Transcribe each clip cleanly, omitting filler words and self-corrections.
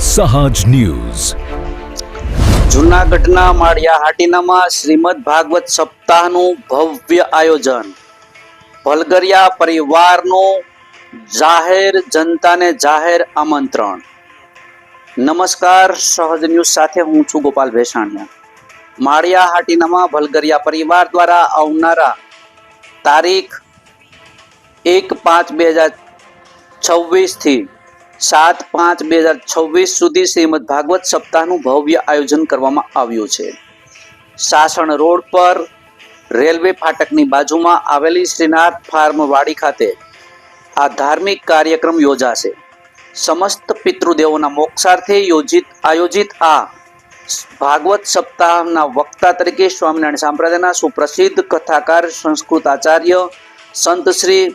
સહજ ન્યૂઝ. જૂનાગઢના માળિયા હાટીનામાં શ્રીમદ ભાગવત સપ્તાહનું ભવ્ય આયોજન. ભલગરિયા પરિવારનું જાહેર જનતાને જાહેર આમંત્રણ. નમસ્કાર, સહજ ન્યૂઝ સાથે હું છું ગોપાલ ભેસાણીયા. માળિયા હાટીનામાં ભલગરિયા પરિવાર દ્વારા આવનારા તારીખ 1/5/2026 થી 7/5/2026 સુધી શ્રીમદ ભાગવત સપ્તાહનું ભવ્ય આયોજન કરવામાં આવ્યું છે. સાસણ રોડ પર રેલવે ફાટકની બાજુમાં આવેલી શ્રીનાથ ફાર્મ વાડી ખાતે આ ધાર્મિક કાર્યક્રમ યોજાશે. સમસ્ત પિતૃદેવોના મોક્ષાર્થે આયોજિત આ ભાગવત સપ્તાહના વક્તા તરીકે સ્વામિનારાયણ સંપ્રદાયના સુપ્રસિદ્ધ કથાકાર સંસ્કૃત આચાર્ય સંત શ્રી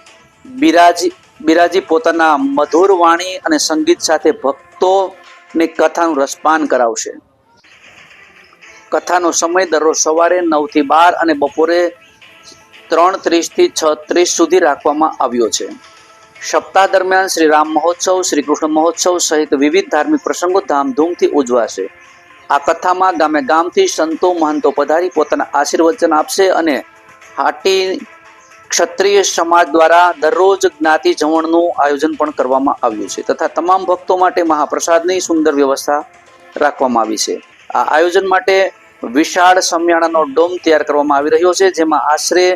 બિરાજી પોતાના મધુર વાણી અને સંગીત સાથે ભક્તોને કથાનું રસપાન કરાવશે. કથાનો સમય દરરોજ સવારે 9 થી 12 અને બપોરે 3:30 થી 6:30 સુધી રાખવામાં આવ્યો છે. સપ્તાહ દરમિયાન શ્રી રામ મહોત્સવ, શ્રી કૃષ્ણ મહોત્સવ સહિત વિવિધ ધાર્મિક પ્રસંગો ધામધૂમથી ઉજવાશે. આ કથામાં ગામે ગામથી સંતો મહંતો પધારી પોતાના આશીર્વચન આપશે અને હાટી ક્ષત્રિય સમાજ દ્વારા દરરોજ જ્ઞાતિ જમણનું આયોજન પણ કરવામાં આવ્યું છે તથા તમામ ભક્તો માટે મહાપ્રસાદની સુંદર વ્યવસ્થા રાખવામાં આવી છે. આ આયોજન માટે વિશાળ સમિયાણાનો ડોમ તૈયાર કરવામાં આવી રહ્યો છે, જેમાં આશરે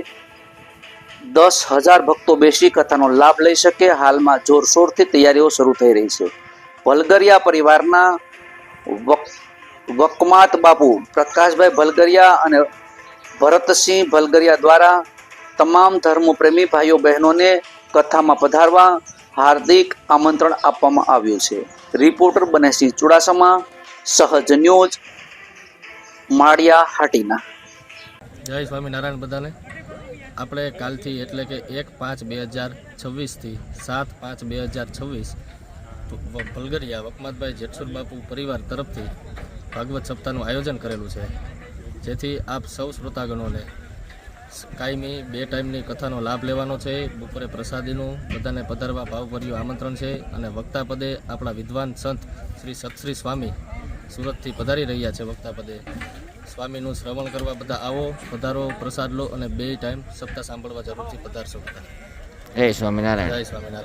10,000 ભક્તો બેસી કથાનો લાભ લઈ શકે. હાલમાં જોરશોરથી તૈયારીઓ શરૂ થઈ રહી છે. ભલગરિયા પરિવારના વકમાત બાપુ પ્રકાશભાઈ ભલગરિયા અને ભરતસિંહ ભલગરિયા દ્વારા તમામ ધર્મપ્રેમી ભાઈઓ બહેનોને કથામાં પધારવા હાર્દિક આમંત્રણ આપવામાં આવ્યું છે. રિપોર્ટર બનેસિંહ ચુડાસમા, સહજ ન્યૂઝ, માળિયા હાટીના. જય સ્વામિનારાયણ બધાને. આપણે કાલથી એટલે કે 1/5/2026 થી 7/5/2026 ભલગરિયા વકમાતભાઈ જેઠસુર બાપુ પરિવાર તરફથી ભાગવત સપ્તાહનું આયોજન કરેલું છે, જેથી આપ સૌ શ્રોતાગણોને કાયમી 2 ટાઈમની કથાનો લાભ લેવાનો છે. બપોરે પ્રસાદીનું બધાને પધારવા ભાવભર્યું આમંત્રણ છે અને વક્તા પદે આપણા વિદ્વાન સંત શ્રી સતશ્રી સ્વામી સુરતથી પધારી રહ્યા છે. વક્તા પદે સ્વામીનું શ્રવણ કરવા બધા આવો, પધારો, પ્રસાદ લો અને 2 ટાઈમ સપ્તાહ સાંભળવા જરૂરથી પધારશો બધા. જય સ્વામિનારાયણ. જય સ્વામિનારાયણ.